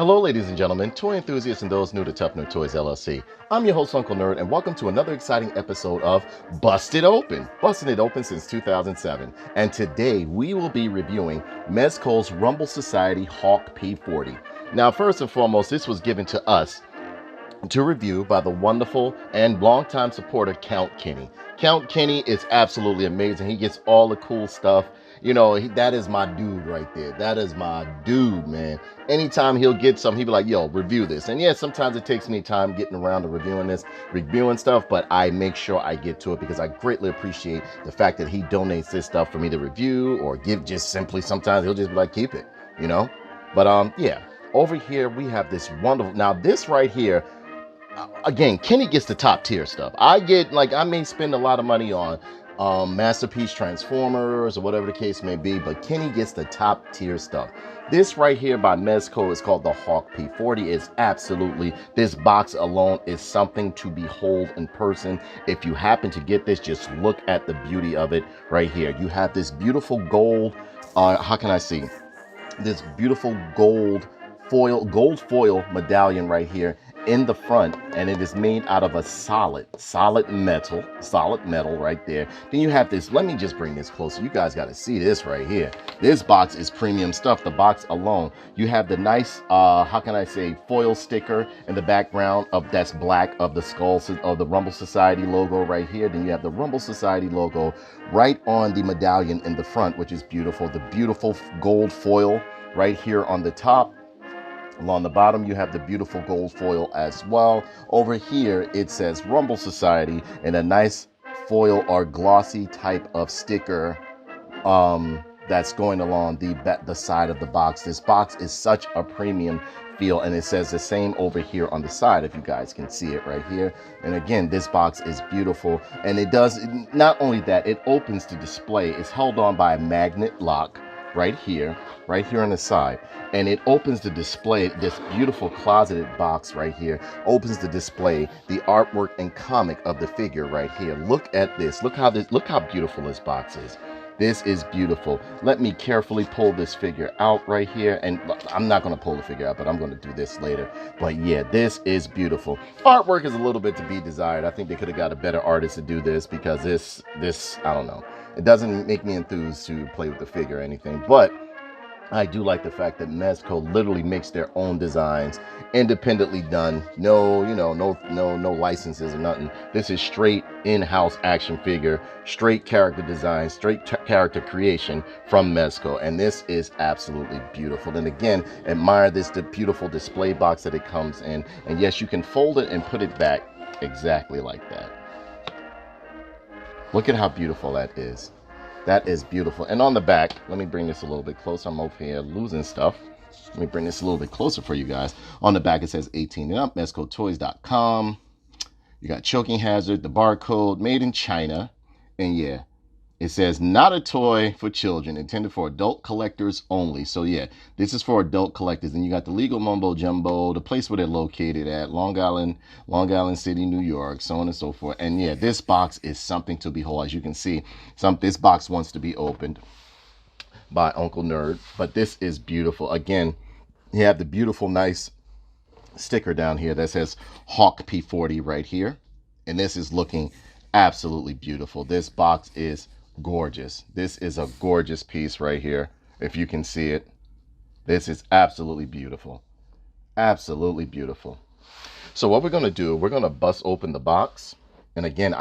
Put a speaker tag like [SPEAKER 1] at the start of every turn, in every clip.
[SPEAKER 1] Hello, ladies and gentlemen, toy enthusiasts and those new to Tough Nerd Toys LLC. I'm your host, Uncle Nerd, and welcome to another exciting episode of Busted Open. Busting it open since 2007. And today we will be reviewing Mezco's Rumble Society Hawk P-40. Now, first and foremost, this was given to us to review by the wonderful and longtime supporter, Count Kenny. Count Kenny is absolutely amazing. He gets all the cool stuff. You know, that is my dude right there. That is my dude, man. Anytime he'll get something, he'll be like, yo, review this. And yeah, sometimes it takes me time getting around to reviewing stuff, but I make sure I get to it because I greatly appreciate the fact that he donates this stuff for me to review or give. Just simply sometimes he'll just be like, keep it, you know? But yeah, over here we have this wonderful, now this right here, again, Kenny gets the top tier stuff. I may spend a lot of money on Masterpiece Transformers or whatever the case may be, but Kenny gets the top tier stuff. This right here by Mezco is called the Hawk P-40. Is absolutely, this box alone is something to behold in person. If you happen to get this, just look at the beauty of it right here. You have this beautiful gold, how can I see? This beautiful gold foil medallion right here in the front, and it is made out of a solid metal right there. Then you have this, let me just bring this closer. You guys got to see this right here. This box is premium stuff. The box alone, you have the nice how can I say, foil sticker in the background of that's black of the skull of the Rumble Society logo right here. Then you have the Rumble Society logo right on the medallion in the front, which is beautiful. The beautiful gold foil right here on the top. Along the bottom, you have the beautiful gold foil as well. Over here, it says Rumble Society and a nice foil or glossy type of sticker that's going along the side of the box. This box is such a premium feel, and it says the same over here on the side, if you guys can see it right here. And again, this box is beautiful, and it does, not only that, it opens to display. It's held on by a magnet lock right here on the side, and it opens to display this beautiful closeted box right here, opens to display the artwork and comic of the figure right here. Look at this. Look how beautiful this box is. This is beautiful. Let me carefully pull this figure out right here, and I'm not going to pull the figure out, but I'm going to do this later. But yeah, this is beautiful. Artwork is a little bit to be desired. I think they could have got a better artist to do this, because this I don't know. It doesn't make me enthused to play with the figure or anything, but I do like the fact that Mezco literally makes their own designs, independently done. No licenses or nothing. This is straight in-house action figure, straight character design, straight character creation from Mezco, and this is absolutely beautiful. And again, admire the beautiful display box that it comes in. And yes, you can fold it and put it back exactly like that. Look at how beautiful that is. That is beautiful. And on the back, let me bring this a little bit closer. I'm over here losing stuff. Let me bring this a little bit closer for you guys. On the back, it says 18 and up, mezcotoys.com. You got choking hazard, the barcode, made in China. And yeah, it says not a toy for children, intended for adult collectors only. So yeah, this is for adult collectors. And you got the legal mumbo jumbo, the place where they're located at, Long Island City, New York, so on and so forth. And yeah, this box is something to behold. As you can see, this box wants to be opened by Uncle Nerd, but this is beautiful. Again, you have the beautiful, nice sticker down here that says Hawk P-40 right here. And this is looking absolutely beautiful. This box is gorgeous. This is a gorgeous piece right here. If you can see it, this is absolutely beautiful. Absolutely beautiful. So what we're going to do, we're going to bust open the box. And again,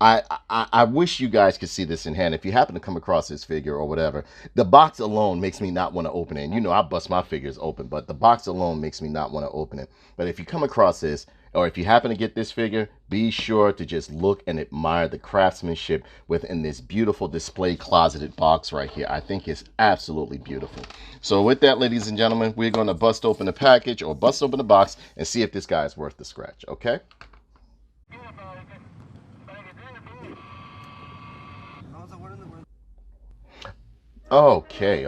[SPEAKER 1] I wish you guys could see this in hand. If you happen to come across this figure or whatever, the box alone makes me not want to open it. And you know, I bust my figures open, but the box alone makes me not want to open it. But if you come across this, or if you happen to get this figure, be sure to just look and admire the craftsmanship within this beautiful display closeted box right here. I think it's absolutely beautiful. So with that, ladies and gentlemen, we're going to bust open the package or bust open the box and see if this guy is worth the scratch, okay? Okay,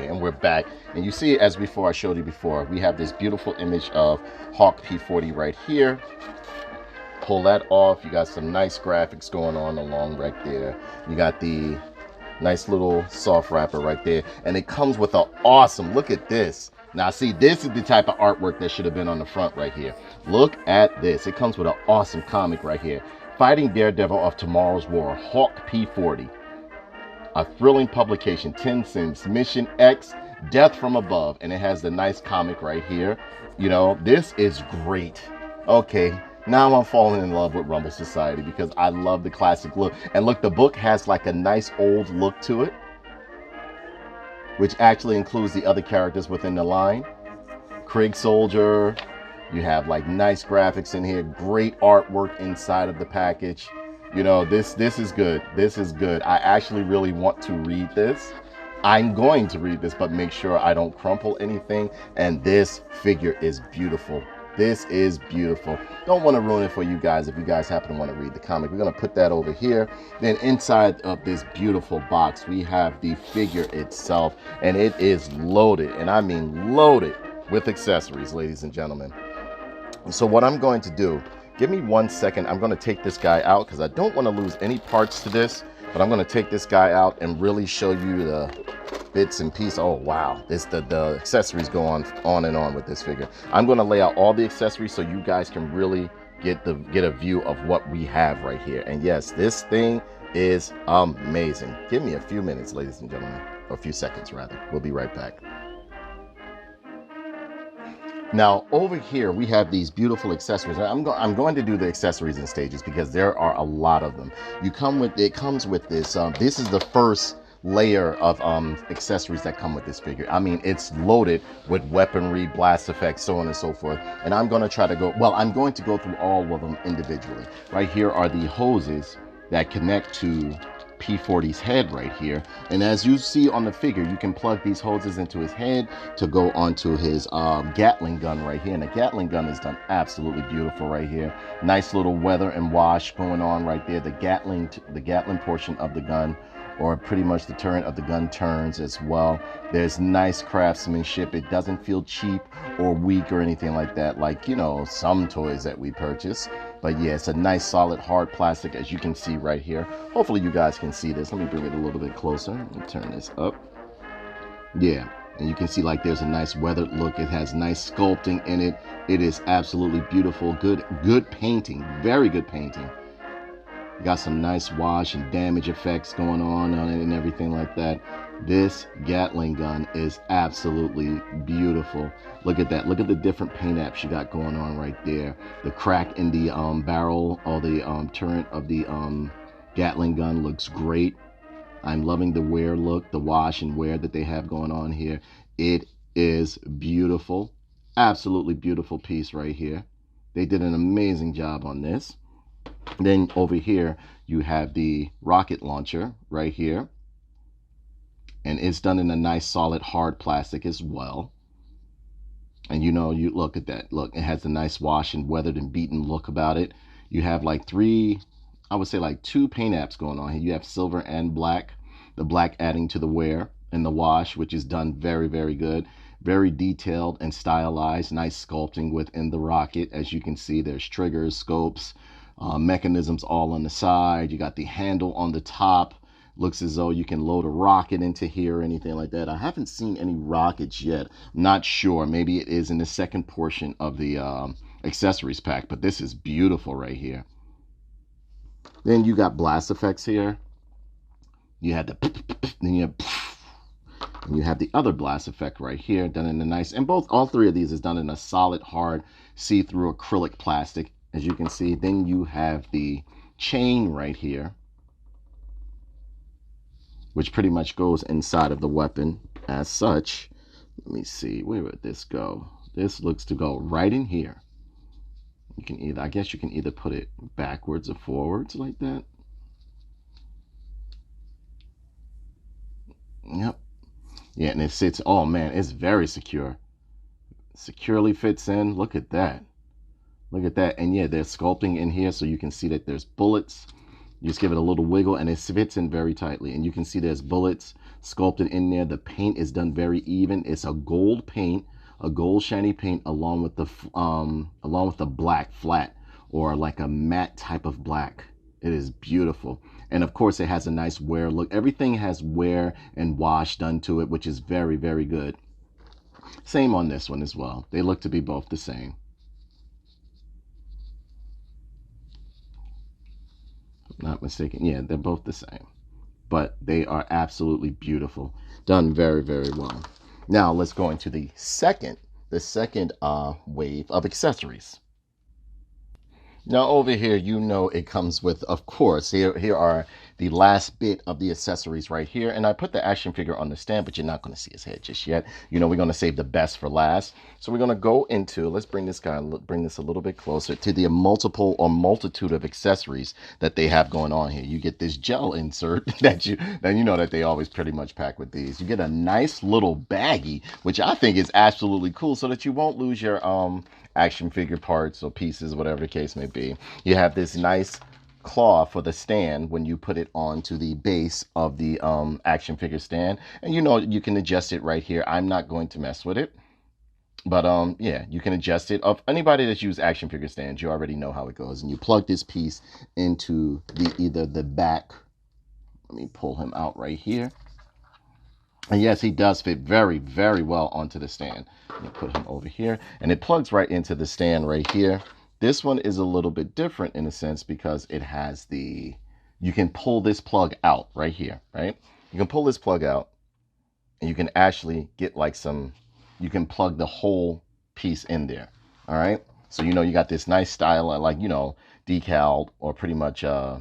[SPEAKER 1] and we're back. And you see, as before, I showed you before, we have this beautiful image of Hawk P-40 right here. Pull that off. You got some nice graphics going on along right there. You got the nice little soft wrapper right there. And it comes with an awesome, look at this. Now, see, this is the type of artwork that should have been on the front right here. Look at this. It comes with an awesome comic right here. Fighting Daredevil of Tomorrow's War, Hawk P-40. A thrilling publication, 10 cents, Mission X, Death from Above. And it has the nice comic right here. You know, this is great. Okay, now I'm falling in love with Rumble Society because I love the classic look. And look, the book has like a nice old look to it, which actually includes the other characters within the line. Krieg Soldier, you have like nice graphics in here, great artwork inside of the package. You know, this is good. This is good. I actually really want to read this. I'm going to read this, but make sure I don't crumple anything. And this figure is beautiful. This is beautiful. Don't want to ruin it for you guys if you guys happen to want to read the comic. We're going to put that over here. Then inside of this beautiful box, we have the figure itself, and it is loaded, and I mean loaded with accessories, ladies and gentlemen. So what I'm going to do, give me 1 second. I'm going to take this guy out because I don't want to lose any parts to this, but I'm going to take this guy out and really show you the bits and pieces. Oh wow, the accessories go on and on with this figure. I'm going to lay out all the accessories so you guys can really get a view of what we have right here. And yes, this thing is amazing. Give me a few minutes, ladies and gentlemen, or a few seconds rather. We'll be right back. Now over here we have these beautiful accessories. I'm going to do the accessories in stages because there are a lot of them. It comes with this. This is the first layer of accessories that come with this figure. I mean, it's loaded with weaponry, blast effects, so on and so forth. And I'm going to try to go, well, I'm going to go through all of them individually. Right here are the hoses that connect to P-40's head right here. And as you see on the figure, you can plug these hoses into his head to go onto his Gattling gun right here. And the Gattling gun is done absolutely beautiful right here. Nice little weather and wash going on right there. The Gatling portion of the gun, or pretty much the turret of the gun, turns as well. There's nice craftsmanship. It doesn't feel cheap or weak or anything like that, like, you know, some toys that we purchase. But yeah, it's a nice solid hard plastic, as you can see right here. Hopefully you guys can see this. Let me bring it a little bit closer and turn this up. Yeah, and you can see like there's a nice weathered look. It has nice sculpting in it. It is absolutely beautiful. Good painting, very good painting. Got some nice wash and damage effects going on it and everything like that. This Gattling gun is absolutely beautiful. Look at that. Look at the different paint apps you got going on right there. The crack in the barrel or the turret of the Gattling gun looks great. I'm loving the wear look, the wash and wear that they have going on here. It is beautiful. Absolutely beautiful piece right here. They did an amazing job on this. Then over here you have the rocket launcher right here, and it's done in a nice solid hard plastic as well. And you know, you look at that, look, it has a nice wash and weathered and beaten look about it. You have like I would say like two paint apps going on here. You have silver and black, the black adding to the wear, and the wash, which is done very, very good. Very detailed and stylized, nice sculpting within the rocket. As you can see, there's triggers, scopes, mechanisms all on the side. You got the handle on the top. Looks as though you can load a rocket into here or anything like that. I haven't seen any rockets yet. Not sure. Maybe it is in the second portion of the accessories pack, but this is beautiful right here. Then you got blast effects here. You had the then you have the other blast effect right here, done in a nice, and all three of these is done in a solid hard see-through acrylic plastic, as you can see. Then you have the chain right here, which pretty much goes inside of the weapon as such. Let me see, where would this go? This looks to go right in here. You can either, I guess you can either put it backwards or forwards like that. Yep. Yeah, and it sits, oh man, it's very secure. Securely fits in. Look at that. Look at that. And yeah, there's sculpting in here, so you can see that there's bullets. You just give it a little wiggle and it fits in very tightly. And you can see there's bullets sculpted in there. The paint is done very even. It's a gold paint, a gold shiny paint, along with the black flat, or like a matte type of black. It is beautiful. And of course it has a nice wear look. Everything has wear and wash done to it, which is very, very good. Same on this one as well. They look to be both the same. If I'm not mistaken. Yeah, they're both the same. But they are absolutely beautiful. Done very, very well. Now let's go into the second wave of accessories. Now over here, you know it comes with, of course, here are the last bit of the accessories right here. And I put the action figure on the stand, but you're not going to see his head just yet. You know, we're going to save the best for last. So we're going to go into, let's bring this a little bit closer to the multiple or multitude of accessories that they have going on here. You get this gel insert that you know that they always pretty much pack with these. You get a nice little baggie, which I think is absolutely cool, so that you won't lose your action figure parts or pieces, whatever the case may be. You have this nice claw for the stand when you put it onto the base of the action figure stand, and you know you can adjust it right here. I'm not going to mess with it, but yeah, you can adjust it. Of anybody that's used action figure stands, you already know how it goes. And you plug this piece into either the back. Let me pull him out right here. And yes, he does fit very, very well onto the stand. Let me put him over here. And it plugs right into the stand right here. This one is a little bit different in a sense because it has you can pull this plug out right here, right? You can pull this plug out and you can actually get like you can plug the whole piece in there, all right? So, you know, you got this nice style, like, you know, decaled or pretty much the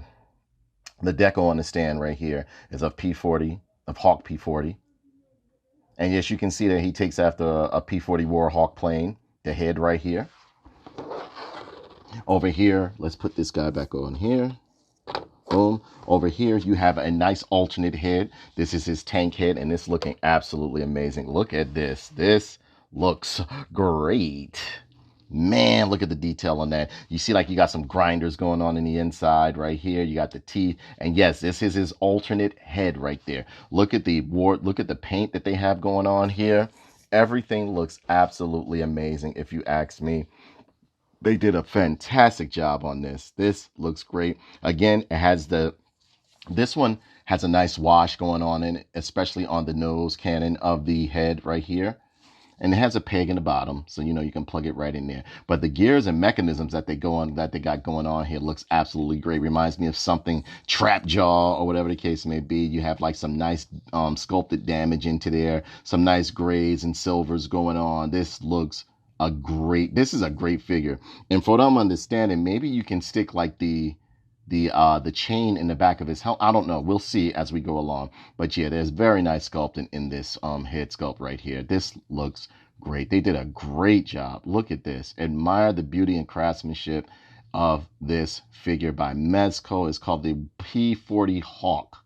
[SPEAKER 1] deco on the stand right here is of P-40, of Hawk P-40. And yes, you can see that he takes after a P-40 Warhawk plane, the head right here. Over here, let's put this guy back on here. Boom. Over here, you have a nice alternate head. This is his tank head, and it's looking absolutely amazing. Look at this. This looks great. Man, look at the detail on that. You see like you got some grinders going on in the inside right here. You got the teeth. And yes, this is his alternate head right there. Look at the paint that they have going on here. Everything looks absolutely amazing if you ask me. They did a fantastic job on this. This looks great. Again, it has this one has a nice wash going on in it, especially on the nose cannon of the head right here. And it has a peg in the bottom, so you know you can plug it right in there. But the gears and mechanisms that they got going on here looks absolutely great. Reminds me of something trap jaw or whatever the case may be. You have like some nice sculpted damage into there, some nice grays and silvers going on. This is a great figure. And for what I'm understanding, maybe you can stick like the chain in the back of his helmet. I don't know. We'll see as we go along. But yeah, there's very nice sculpting in this head sculpt right here. This looks great. They did a great job. Look at this. Admire the beauty and craftsmanship of this figure by Mezco. It's called the P-40 Hawk.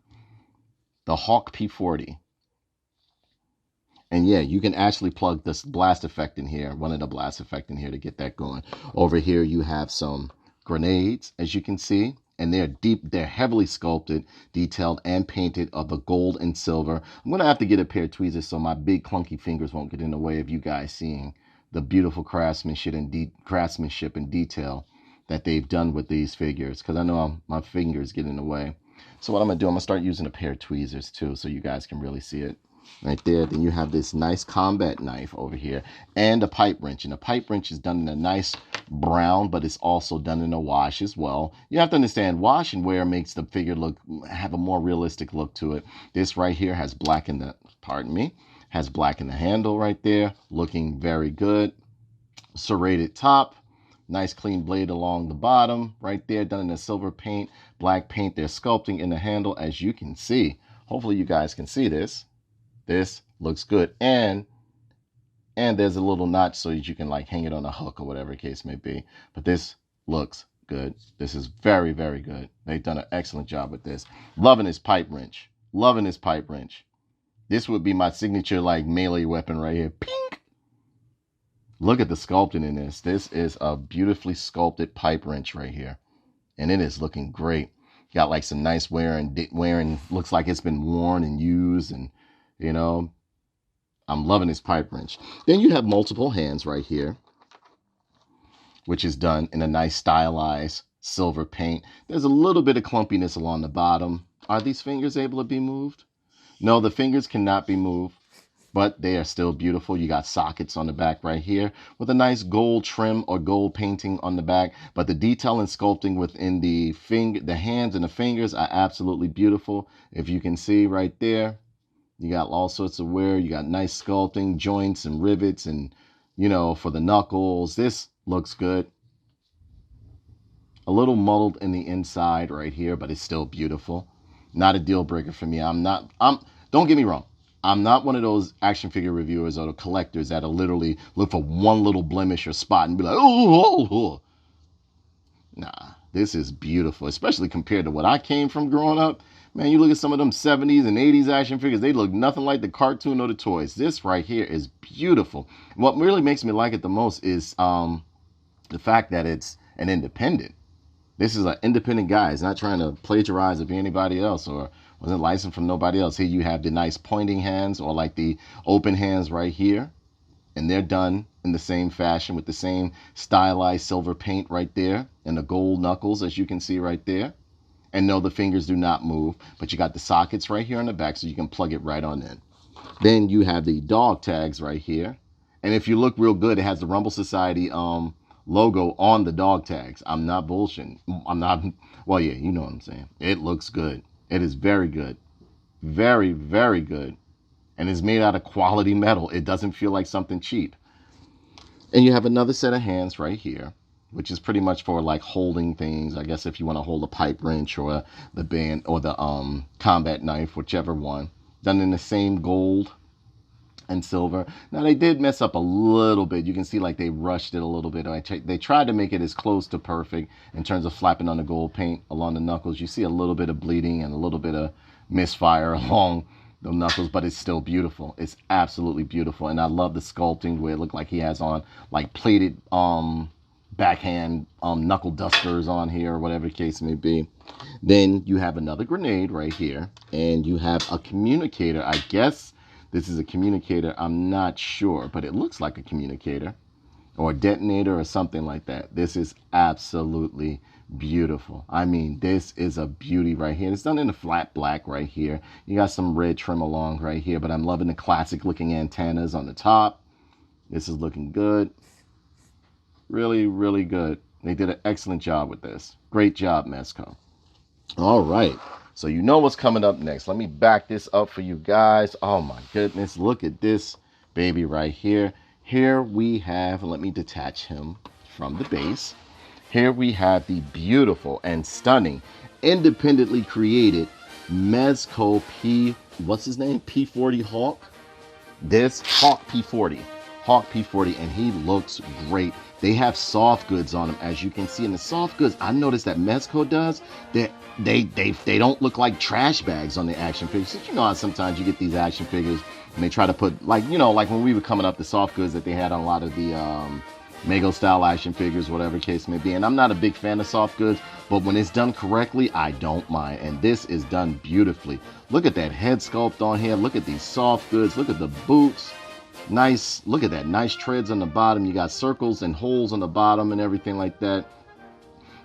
[SPEAKER 1] The Hawk P-40. And yeah, you can actually plug this blast effect in here, one of the blast effect in here to get that going. Over here, you have some grenades, as you can see. And they're heavily sculpted, detailed, and painted of the gold and silver. I'm going to have to get a pair of tweezers so my big clunky fingers won't get in the way of you guys seeing the beautiful craftsmanship and detail that they've done with these figures. Because I know my fingers get in the way. So what I'm going to do, I'm going to start using a pair of tweezers too so you guys can really see it. Right there. Then you have this nice combat knife over here and a pipe wrench. And the pipe wrench is done in a nice brown, but it's also done in a wash as well. You have to understand, wash and wear makes the figure have a more realistic look to it. This right here has black in the, has black in the handle right there. Looking very good. Serrated top. Nice clean blade along the bottom right there, done in a silver paint, black paint. They're sculpting in the handle, as you can see. Hopefully you guys can see this. This looks good. And there's a little notch so that you can like hang it on a hook or whatever the case may be. But this looks good. This is very, very good. They've done an excellent job with this. Loving his pipe wrench. Loving his pipe wrench. This would be my signature like melee weapon right here. Pink. Look at the sculpting in this. This is a beautifully sculpted pipe wrench right here. And it is looking great. Got like some nice wearing. Looks like it's been worn and used, and you know, I'm loving this pipe wrench. Then you have multiple hands right here, which is done in a nice stylized silver paint. There's a little bit of clumpiness along the bottom. Are these fingers able to be moved? No, the fingers cannot be moved. but they are still beautiful. You got sockets on the back right here with a nice gold trim or gold painting on the back, but the detail and sculpting within the hands and the fingers are absolutely beautiful. If you can see right there, you got all sorts of wear. You got nice sculpting, joints and rivets, and for the knuckles. This looks good. A little muddled in the inside right here, but it's still beautiful. Not a deal breaker for me. Don't get me wrong. I'm not one of those action figure reviewers or the collectors that'll literally look for one little blemish or spot and be like, oh. Nah, this is beautiful, especially compared to what I came from growing up. Man, you look at some of them 70s and 80s action figures, they look nothing like the cartoon or the toys. This right here is beautiful. What really makes me like it the most is the fact that it's an independent. This is an independent guy. He's not trying to plagiarize or be anybody else or wasn't licensed from nobody else. Here you have the nice pointing hands or like the open hands right here. And they're done in the same fashion with the same stylized silver paint right there and the gold knuckles, as you can see right there. And no, the fingers do not move, but you got the sockets right here on the back so you can plug it right on in. Then you have the dog tags right here. And if you look real good, it has the Rumble Society logo on the dog tags. I'm not bullshitting. Well, yeah, you know what I'm saying. It looks good. It is very good. Very, very good. And it's made out of quality metal. It doesn't feel like something cheap. And you have another set of hands right here, which is pretty much for like holding things. I guess if you want to hold a pipe wrench or the band or the combat knife, whichever one. Done in the same gold and silver. Now they did mess up a little bit. You can see like they rushed it a little bit. They tried to make it as close to perfect in terms of flapping on the gold paint along the knuckles. You see a little bit of bleeding and a little bit of misfire along the knuckles, but it's still beautiful. It's absolutely beautiful. And I love the sculpting where it looked like he has on like plated backhand knuckle dusters on here or whatever the case may be. Then you have another grenade right here, and you have a communicator. I guess this is a communicator. I'm not sure, but it looks like a communicator or a detonator or something like that. This is absolutely beautiful. I mean, this is a beauty right here. It's done in a flat black right here. You got some red trim along right here, but I'm loving the classic looking antennas on the top. This is looking good. Really, really good. They did an excellent job with this. Great job, Mezco. All right. So you know what's coming up next. Let me back this up for you guys. Oh my goodness. Look at this baby right here. Here we have, let me detach him from the base. Here we have the beautiful and stunning, independently created Mezco what's his name? P-40 Hawk. This Hawk P-40. Hawk P-40, and he looks great. They have soft goods on them, as you can see. In the soft goods, I noticed that Mezco does that. They don't look like trash bags on the action figures. You know how sometimes you get these action figures and they try to put like when we were coming up, the soft goods that they had on a lot of the Mego style action figures, whatever case may be. And I'm not a big fan of soft goods, but when it's done correctly, I don't mind. And this is done beautifully. Look at that head sculpt on here. Look at these soft goods. Look at the boots. Nice. Look at that. Nice treads on the bottom. You got circles and holes on the bottom and everything like that.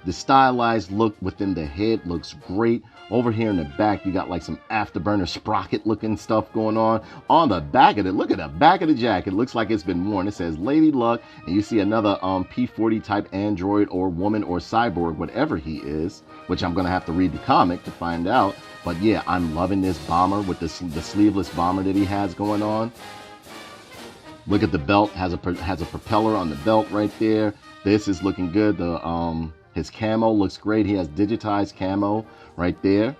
[SPEAKER 1] The stylized look within the head looks great. Over here in the back, you got like some afterburner sprocket looking stuff going on. On the back of it, look at the back of the jacket. Looks like it's been worn. It says Lady Luck, and you see another P-40 type android or woman or cyborg, whatever he is, which I'm going to have to read the comic to find out. But yeah, I'm loving this bomber with the sleeveless bomber that he has going on. Look at the belt, has a propeller on the belt right there. This is looking good. His camo looks great. He has digitized camo right there.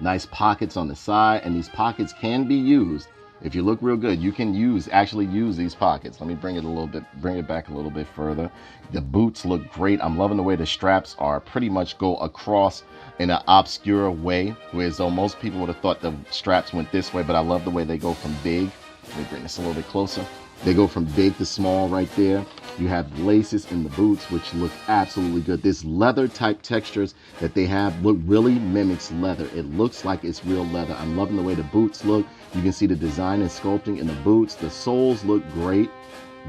[SPEAKER 1] Nice pockets on the side, and these pockets can be used. If you look real good, you can actually use these pockets. Let me bring it back a little bit further. The boots look great. I'm loving the way the straps are pretty much go across in an obscure way, whereas though most people would have thought the straps went this way, but I love the way they go from big. Let me bring this a little bit closer. They go from big to small right there. You have laces in the boots, which look absolutely good. This leather type textures that they have really mimics leather. It looks like it's real leather. I'm loving the way the boots look. You can see the design and sculpting in the boots. The soles look great.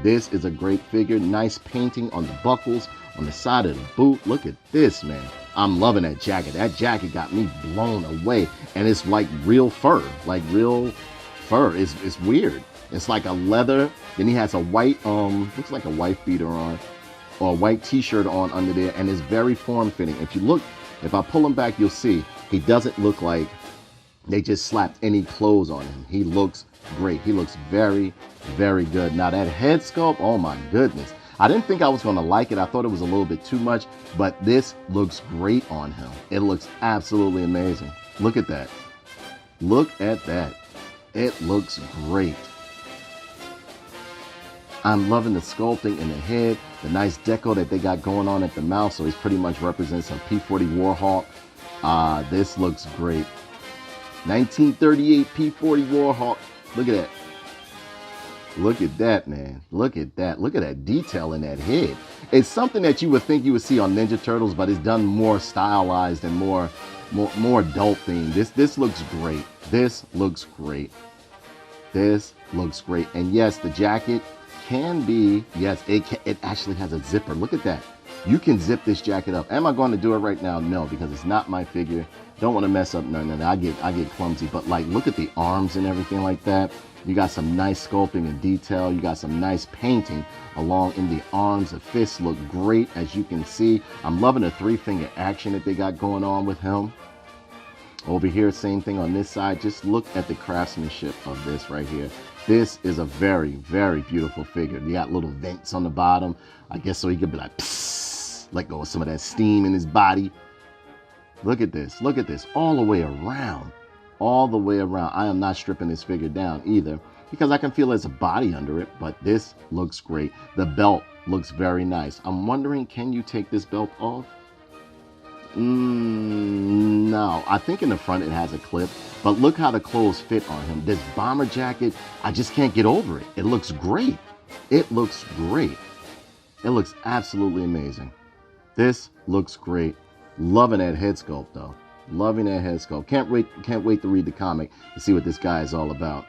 [SPEAKER 1] This is a great figure. Nice painting on the buckles, on the side of the boot. Look at this, man. I'm loving that jacket. That jacket got me blown away. And it's like real fur, like real fur. It's weird. It's like a leather. Then he has a white, looks like a wife beater on, or a white t-shirt on under there, and it's very form-fitting. If you look, if I pull him back, you'll see he doesn't look like they just slapped any clothes on him. He looks great. He looks very, very good. Now that head sculpt, oh my goodness. I didn't think I was gonna like it. I thought it was a little bit too much, but this looks great on him. It looks absolutely amazing. Look at that. Look at that. It looks great. I'm loving the sculpting in the head, the nice deco that they got going on at the mouth, so he's pretty much represents some P-40 Warhawk. This looks great. 1938 P-40 Warhawk. Look at that. Look at that, man. Look at that. Look at that detail in that head. It's something that you would think you would see on Ninja Turtles, but it's done more stylized and more adult themed. This looks great. This looks great. This looks great. And yes, the jacket can be, yes, it actually has a zipper. Look at that. You can zip this jacket up. Am I going to do it right now? No, because it's not my figure. Don't want to mess up. No. I get clumsy. But like, look at the arms and everything like that. You got some nice sculpting and detail. You got some nice painting along in the arms. The fists look great, as you can see. I'm loving the 3-finger action that they got going on with him. Over here, same thing on this side. Just look at the craftsmanship of this right here. This is a very, very beautiful figure. You got little vents on the bottom, I guess, so he could be like, psst, let go of some of that steam in his body. Look at this. Look at this. All the way around. All the way around. I am not stripping this figure down either, because I can feel there's a body under it, but this looks great. The belt looks very nice. I'm wondering, can you take this belt off? No, I think in the front it has a clip, but look how the clothes fit on him. This bomber jacket, I just can't get over it. It looks great. It looks great. It looks absolutely amazing. This looks great. Loving that head sculpt though. Loving that head sculpt. Can't wait to read the comic to see what this guy is all about.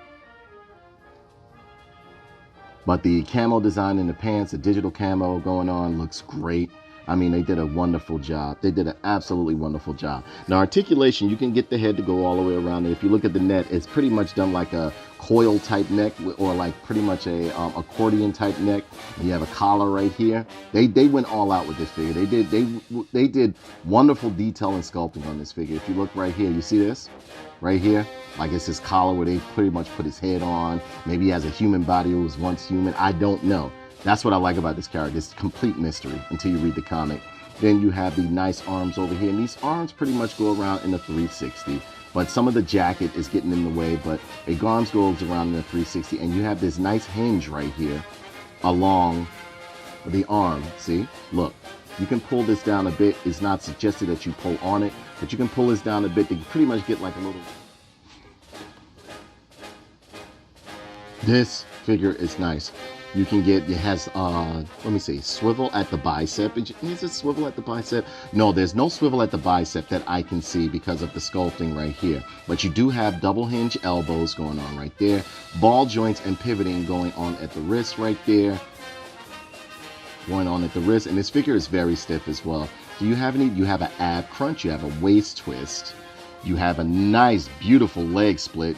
[SPEAKER 1] But the camo design in the pants, the digital camo going on, looks great. I mean, they did a wonderful job. They did an absolutely wonderful job. Now, articulation, you can get the head to go all the way around. And if you look at the neck, it's pretty much done like a coil type neck, or like pretty much a accordion type neck. You have a collar right here. They went all out with this figure. They did wonderful detail and sculpting on this figure. If you look right here, you see this right here? Like it's his collar where they pretty much put his head on. Maybe he has a human body who was once human. I don't know. That's what I like about this character. It's complete mystery until you read the comic. Then you have the nice arms over here. And these arms pretty much go around in a 360. But some of the jacket is getting in the way. But the arms goes around in a 360. And you have this nice hinge right here along the arm. See? Look. You can pull this down a bit. It's not suggested that you pull on it. But you can pull this down a bit to pretty much get like a little... This figure is nice. You can get, it has, let me see, swivel at the bicep. Is it swivel at the bicep? No, there's no swivel at the bicep that I can see because of the sculpting right here. But you do have double hinge elbows going on right there. Ball joints and pivoting going on at the wrist right there. Going on at the wrist. And this figure is very stiff as well. Do you have any? You have an ab crunch. You have a waist twist. You have a nice, beautiful leg split.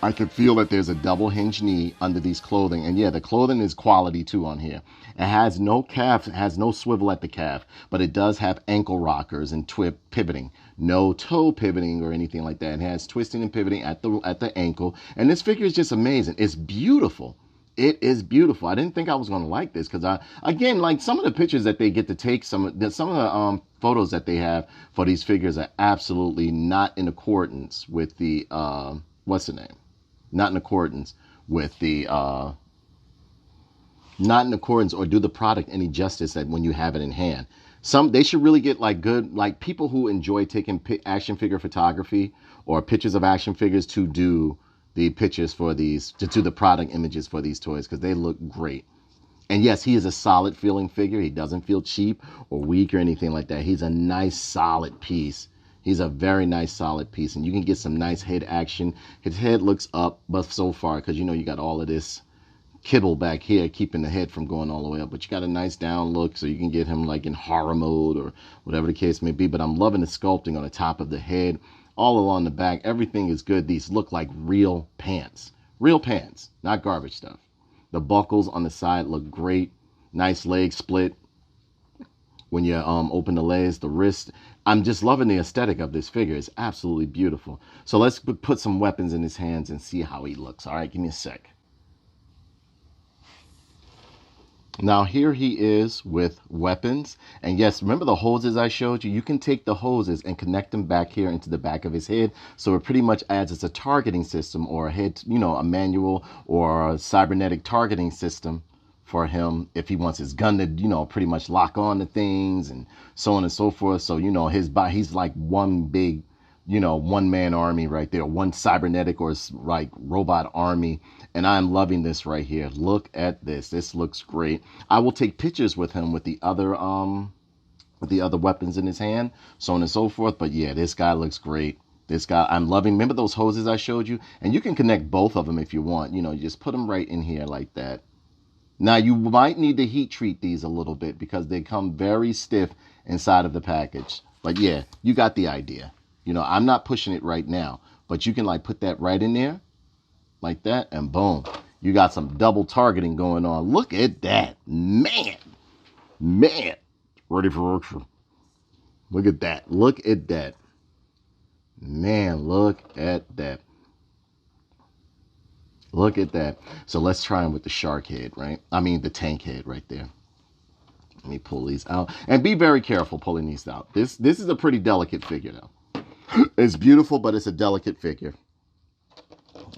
[SPEAKER 1] I can feel that there's a double hinge knee under these clothing. And yeah, the clothing is quality too on here. It has no calf, it has no swivel at the calf, but it does have ankle rockers and pivoting. No toe pivoting or anything like that. It has twisting and pivoting at the ankle. And this figure is just amazing. It's beautiful. It is beautiful. I didn't think I was going to like this because again, like some of the pictures that they get to take, some of the photos that they have for these figures are absolutely not in accordance with the, what's the name? Not in accordance with the, not in accordance or do the product any justice that when you have it in hand. They should really get like good, like people who enjoy taking action figure photography or pictures of action figures to do the pictures for these, to do the product images for these toys because they look great. And yes, he is a solid feeling figure. He doesn't feel cheap or weak or anything like that. He's a nice solid piece. He's a very nice solid piece, and you can get some nice head action. His head looks up, but so far, because you know you got all of this kibble back here keeping the head from going all the way up, but you got a nice down look, so you can get him like in horror mode or whatever the case may be. But I'm loving the sculpting on the top of the head. all along the back. Everything is good. These look like real pants, not garbage stuff. The buckles on the side look great. Nice leg split when you open the legs, the wrist. I'm just loving the aesthetic of this figure. It's absolutely beautiful. So let's put some weapons in his hands and see how he looks. All right, give me a sec. Now here he is with weapons. And yes, remember the hoses I showed you? You can take the hoses and connect them back here into the back of his head. So it pretty much adds as a targeting system, or a head, you know, a manual or a cybernetic targeting system for him if he wants his gun to, you know, pretty much lock on to things and so on and so forth. So, you know, he's like one big, you know, one-man army right there, one cybernetic or like robot army. And I'm loving this right here. Look at this. This looks great. I will take pictures with him with the other weapons in his hand, so on and so forth. But yeah, this guy looks great. This guy, I'm loving. Remember those hoses I showed you? And you can connect both of them if you want. You know, you just put them right in here like that. Now, you might need to heat treat these a little bit because they come very stiff inside of the package. But yeah, you got the idea. You know, I'm not pushing it right now, but you can like put that right in there like that, and boom, you got some double targeting going on. Look at that, man. Ready for action. Look at that. Look at that. Man, look at that. Look at that. So let's try him with the shark head, right? I mean, the tank head right there. Let me pull these out. And be very careful pulling these out. This is a pretty delicate figure, though. It's beautiful, but it's a delicate figure.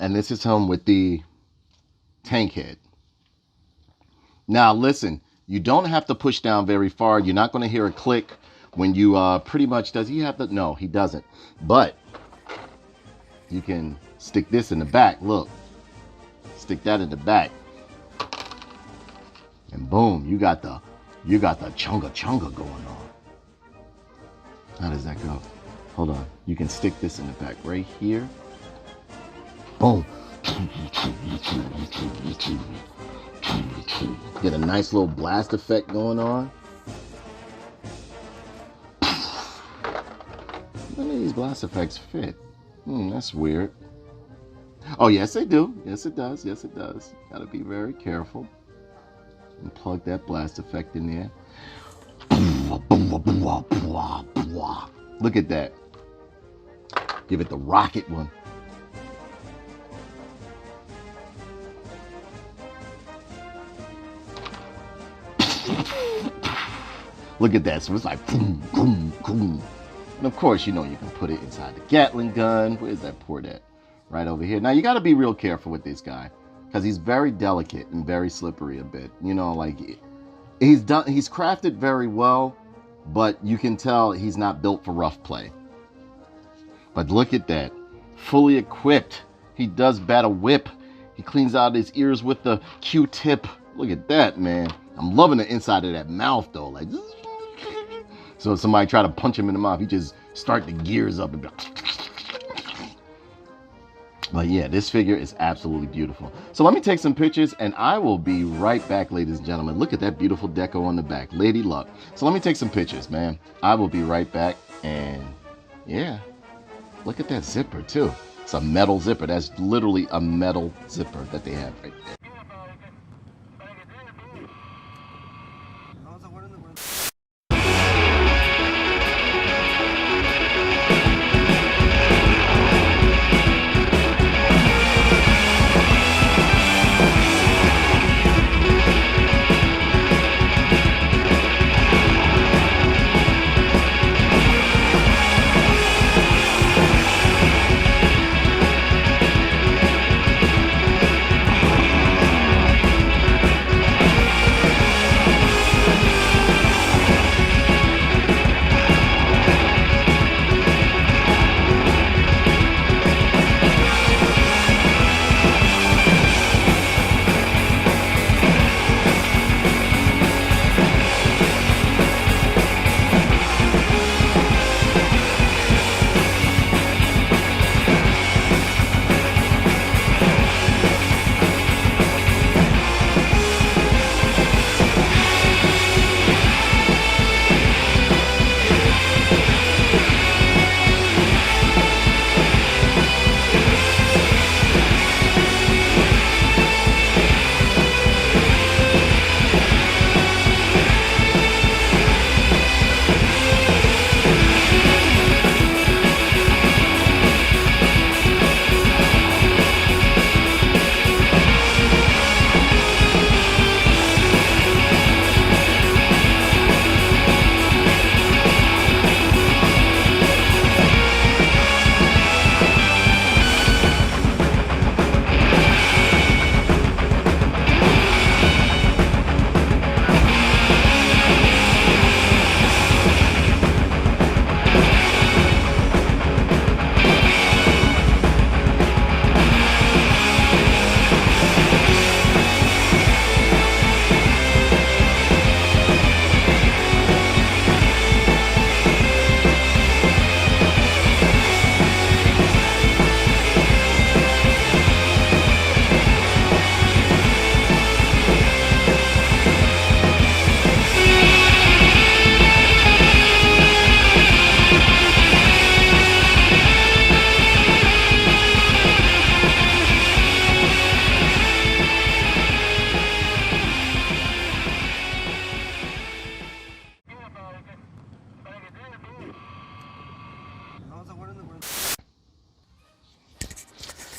[SPEAKER 1] And this is him with the tank head. Now, listen. You don't have to push down very far. You're not going to hear a click when you pretty much... Does he have the... No, he doesn't. But you can stick this in the back. Look. Stick that in the back, and boom, you got the chunga going on. How does that go? Hold on. You can stick this in the back right here. Boom. Get a nice little blast effect going on. None of these blast effects fit. That's weird. Oh, yes, they do. Yes, it does. Yes, it does. Got to be very careful. And plug that blast effect in there. Look at that. Give it the rocket one. Look at that. So it's like boom, boom, boom. And of course, you know, you can put it inside the Gattling gun. Where's that port at? Right over here. Now you got to be real careful with this guy because he's very delicate and very slippery a bit. You know, like he's crafted very well, but you can tell he's not built for rough play. But look at that, fully equipped. He does battle whip. He cleans out his ears with the Q-tip. Look at that, man. I'm loving the inside of that mouth though. Like, so if somebody try to punch him in the mouth, he just start the gears up and be But yeah, this figure is absolutely beautiful. So let me take some pictures and I will be right back, ladies and gentlemen. Look at that beautiful deco on the back. Lady Luck. So let me take some pictures, man. I will be right back. And yeah, look at that zipper too. It's a metal zipper. That's literally a metal zipper that they have right there.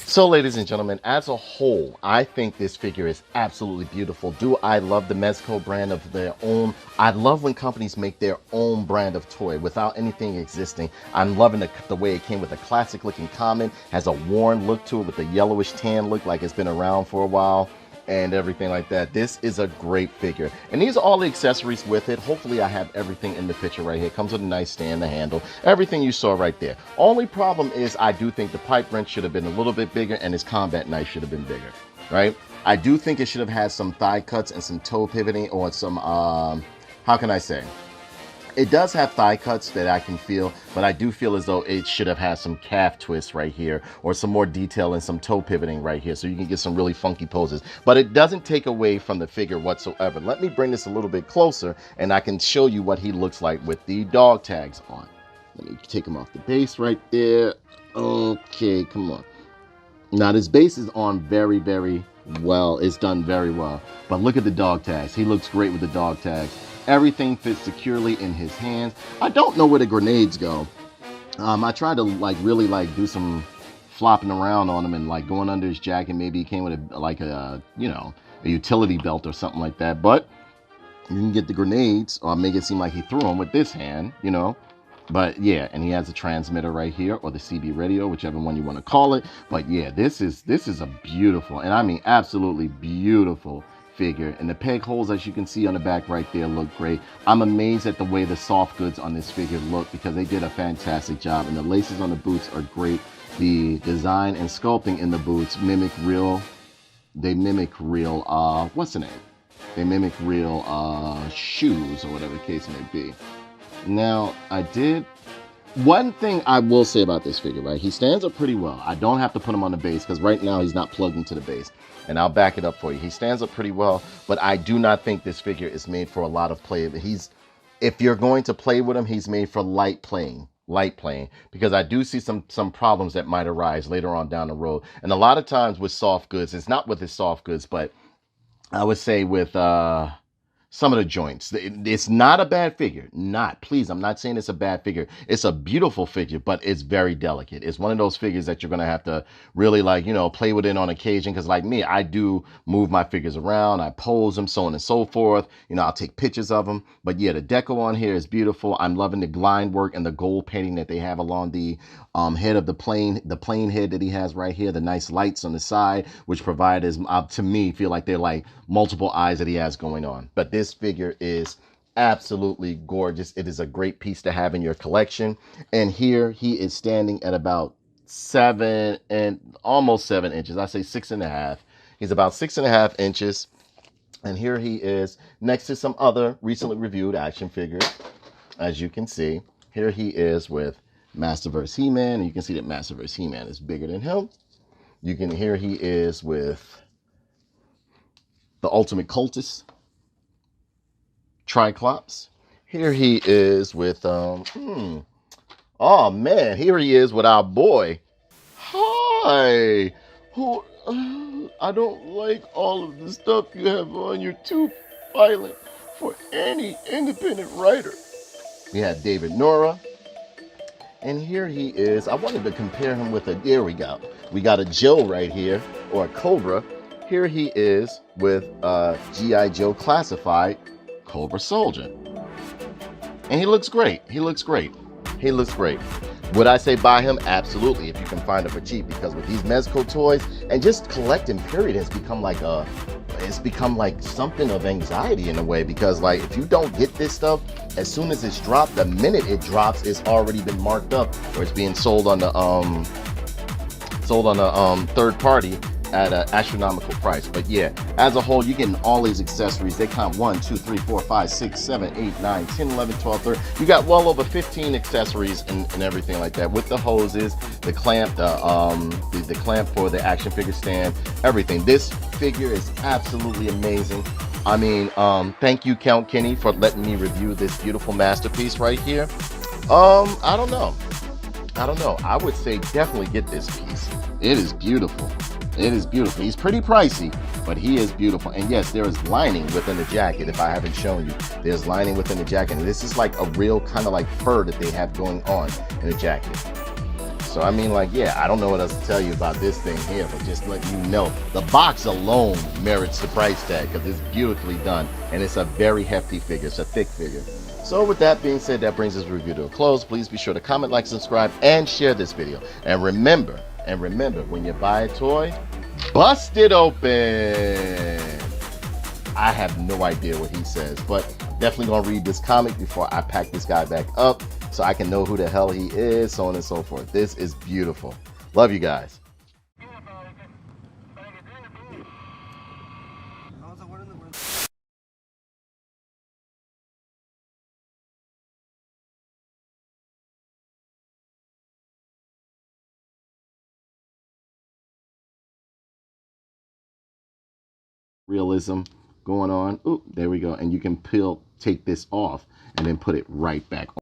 [SPEAKER 1] So, ladies and gentlemen, as a whole, I think this figure is absolutely beautiful. Do I love the Mezco brand of their own? I love when companies make their own brand of toy without anything existing. I'm loving the way it came with a classic looking common, has a worn look to it with a yellowish tan look like it's been around for a while, and everything like that. This is a great figure, and these are all the accessories with it. Hopefully I have everything in the picture right here. It comes with a nice stand, the handle, everything you saw right there. Only problem is I do think the pipe wrench should have been a little bit bigger, and his combat knife should have been bigger, right? I do think it should have had some thigh cuts and some toe pivoting, or some how can I say, it does have thigh cuts that I can feel, but I do feel as though it should have had some calf twists right here, or some more detail and some toe pivoting right here, so you can get some really funky poses. But it doesn't take away from the figure whatsoever. Let me bring this a little bit closer, and I can show you what he looks like with the dog tags on. Let me take him off the base right there. Okay, come on. Now this base is on very, very well. It's done very well. But look at the dog tags. He looks great with the dog tags. Everything fits securely in his hands. I don't know where the grenades go. I tried to really do some flopping around on him and going under his jacket. Maybe he came with a utility belt or something like that. But you can get the grenades, or make it seem like he threw them with this hand, But yeah, and he has a transmitter right here, or the CB radio, whichever one you want to call it. But yeah, this is a beautiful, and I mean absolutely beautiful figure. And the peg holes, as you can see on the back right there, look great. I'm amazed at the way the soft goods on this figure look, because they did a fantastic job. And the laces on the boots are great. The design and sculpting in the boots mimic real, what's the name? They mimic real shoes, or whatever the case may be. Now, one thing I will say about this figure, right? He stands up pretty well. I don't have to put him on the base, because right now he's not plugged into the base. And I'll back it up for you. He stands up pretty well, but I do not think this figure is made for a lot of play. If you're going to play with him, he's made for light playing, because I do see some problems that might arise later on down the road. And a lot of times with soft goods, it's not with his soft goods, but I would say with some of the joints. It's not a bad figure. Please, I'm not saying it's a bad figure. It's a beautiful figure, but it's very delicate. It's one of those figures that you're going to have to really play with it on occasion. Because like me, I do move my figures around. I pose them, so on and so forth. I'll take pictures of them. But yeah, the deco on here is beautiful. I'm loving the blind work and the gold painting that they have along the head of the plane head that he has right here. The nice lights on the side, which provide, to me, feel like they're like multiple eyes that he has going on. But this figure is absolutely gorgeous. It is a great piece to have in your collection. And here he is standing at about almost 7 inches. I say 6.5. He's about 6.5 inches. And here he is next to some other recently reviewed action figures. As you can see, here he is with Master vs. He-Man. And you can see that Master vs. He-Man is bigger than him. Here he is with the Ultimate Cultist, Triclops. Here he is with oh man, here he is with our boy. Hi. I don't like all of the stuff you have on your too violent for any independent writer. We have David Nora. And here he is. I wanted to compare him with there we go. We got a Joe right here, or a Cobra. Here he is with G.I. Joe Classified Cobra Soldier. And he looks great. Would I say buy him? Absolutely, if you can find him for cheap, because with these Mezco toys, and just collecting period, it's become like something of anxiety in a way, because if you don't get this stuff, as soon as it's dropped, the minute it drops, it's already been marked up, or it's being sold on the third party at an astronomical price. But yeah, as a whole, you're getting all these accessories. They count 1, 2, 3, 4, 5, 6, 7, 8, 9, 10, 11, 12, 13. You got well over 15 accessories and everything like that, with the hoses, the clamp, the clamp for the action figure stand, everything. This figure is absolutely amazing. I mean, thank you, Count Kenny, for letting me review this beautiful masterpiece right here. I don't know. I would say definitely get this piece. It is beautiful. He's pretty pricey, but he is beautiful. And yes, there is lining within the jacket. If I haven't shown you, there's lining within the jacket. And this is like a real kind of like fur that they have going on in the jacket. So So I mean, like, yeah, I don't know what else to tell you about this thing here, but just let you know the box alone merits the price tag because it's beautifully done and it's a very hefty figure. It's a thick figure. So with that being said, that brings this review to a close. Please be sure to comment, like, subscribe, and share this video. And remember, when you buy a toy, bust it open. I have no idea what he says, but definitely gonna read this comic before I pack this guy back up so I can know who the hell he is, so on and so forth. This is beautiful. Love you guys. Realism going on. Oop, there we go. And you can take this off and then put it right back on.